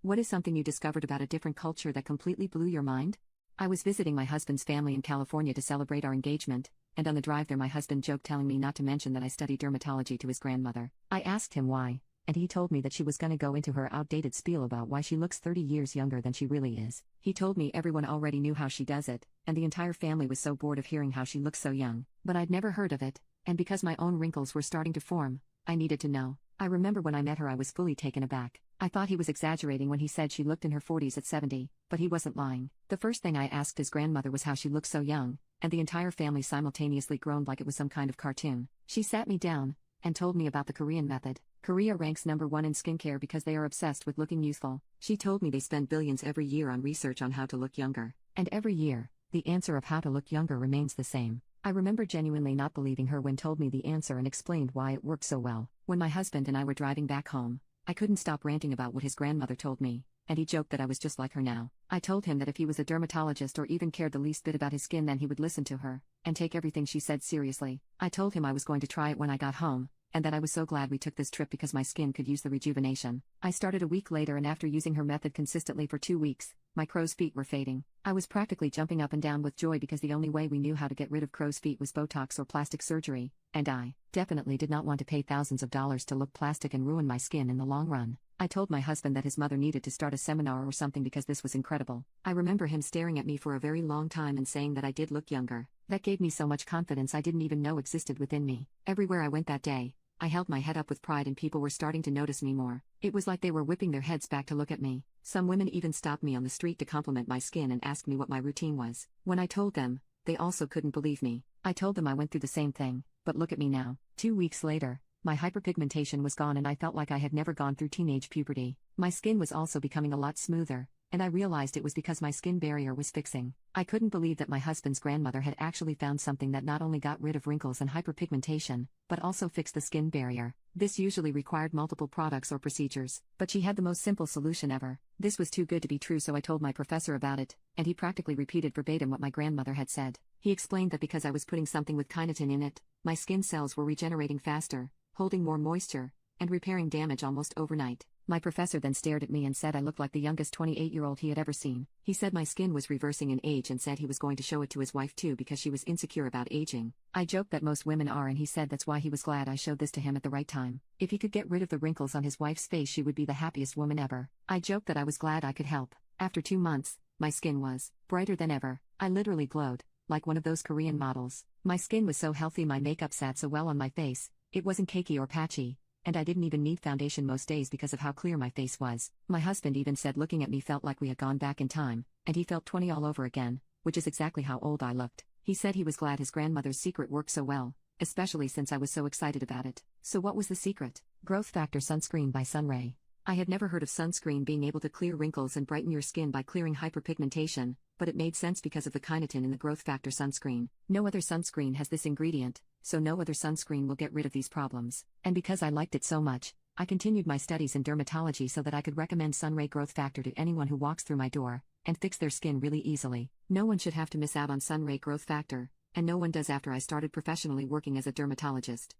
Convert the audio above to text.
What is something you discovered about a different culture that completely blew your mind? I was visiting my husband's family in California to celebrate our engagement, and on the drive there my husband joked telling me not to mention that I study dermatology to his grandmother. I asked him why, and he told me that she was gonna go into her outdated spiel about why she looks 30 years younger than she really is. He told me everyone already knew how she does it, and the entire family was so bored of hearing how she looks so young, but I'd never heard of it, and because my own wrinkles were starting to form, I needed to know. I remember when I met her I was fully taken aback. I thought he was exaggerating when he said she looked in her 40s at 70, but he wasn't lying. The first thing I asked his grandmother was how she looked so young, and the entire family simultaneously groaned like it was some kind of cartoon. She sat me down and told me about the Korean method. Korea ranks #1 in skincare because they are obsessed with looking youthful. She told me they spend billions every year on research on how to look younger, and every year, the answer of how to look younger remains the same. I remember genuinely not believing her when told me the answer and explained why it worked so well. When my husband and I were driving back home, I couldn't stop ranting about what his grandmother told me, and he joked that I was just like her now. I told him that if he was a dermatologist or even cared the least bit about his skin then he would listen to her, and take everything she said seriously. I told him I was going to try it when I got home, and that I was so glad we took this trip because my skin could use the rejuvenation. I started a week later and after using her method consistently for 2 weeks, my crow's feet were fading. I was practically jumping up and down with joy because the only way we knew how to get rid of crow's feet was Botox or plastic surgery, and I definitely did not want to pay thousands of dollars to look plastic and ruin my skin in the long run. I told my husband that his mother needed to start a seminar or something because this was incredible. I remember him staring at me for a very long time and saying that I did look younger. That gave me so much confidence I didn't even know existed within me. Everywhere I went that day, I held my head up with pride and people were starting to notice me more. It was like they were whipping their heads back to look at me. Some women even stopped me on the street to compliment my skin and asked me what my routine was. When I told them, they also couldn't believe me. I told them I went through the same thing, but look at me now. 2 weeks later, my hyperpigmentation was gone and I felt like I had never gone through teenage puberty. My skin was also becoming a lot smoother, and I realized it was because my skin barrier was fixing. I couldn't believe that my husband's grandmother had actually found something that not only got rid of wrinkles and hyperpigmentation, but also fixed the skin barrier. This usually required multiple products or procedures, but she had the most simple solution ever. This was too good to be true, so I told my professor about it, and he practically repeated verbatim what my grandmother had said. He explained that because I was putting something with kynotin in it, my skin cells were regenerating faster, holding more moisture, and repairing damage almost overnight. My professor then stared at me and said I looked like the youngest 28-year-old he had ever seen. He said my skin was reversing in age and said he was going to show it to his wife too because she was insecure about aging. I joked that most women are, and he said that's why he was glad I showed this to him at the right time. If he could get rid of the wrinkles on his wife's face she would be the happiest woman ever. I joked that I was glad I could help. After 2 months, my skin was brighter than ever. I literally glowed, like one of those Korean models. My skin was so healthy, my makeup sat so well on my face, it wasn't cakey or patchy. And I didn't even need foundation most days because of how clear my face was. My husband even said looking at me felt like we had gone back in time, and he felt 20 all over again, which is exactly how old I looked. He said he was glad his grandmother's secret worked so well, especially since I was so excited about it. So what was the secret? Growth Factor Sunscreen by Sunray. I had never heard of sunscreen being able to clear wrinkles and brighten your skin by clearing hyperpigmentation, but it made sense because of the kynotin in the Growth Factor sunscreen. No other sunscreen has this ingredient, so no other sunscreen will get rid of these problems. And because I liked it so much, I continued my studies in dermatology so that I could recommend Sunray Growth Factor to anyone who walks through my door, and fix their skin really easily. No one should have to miss out on Sunray Growth Factor, and no one does after I started professionally working as a dermatologist.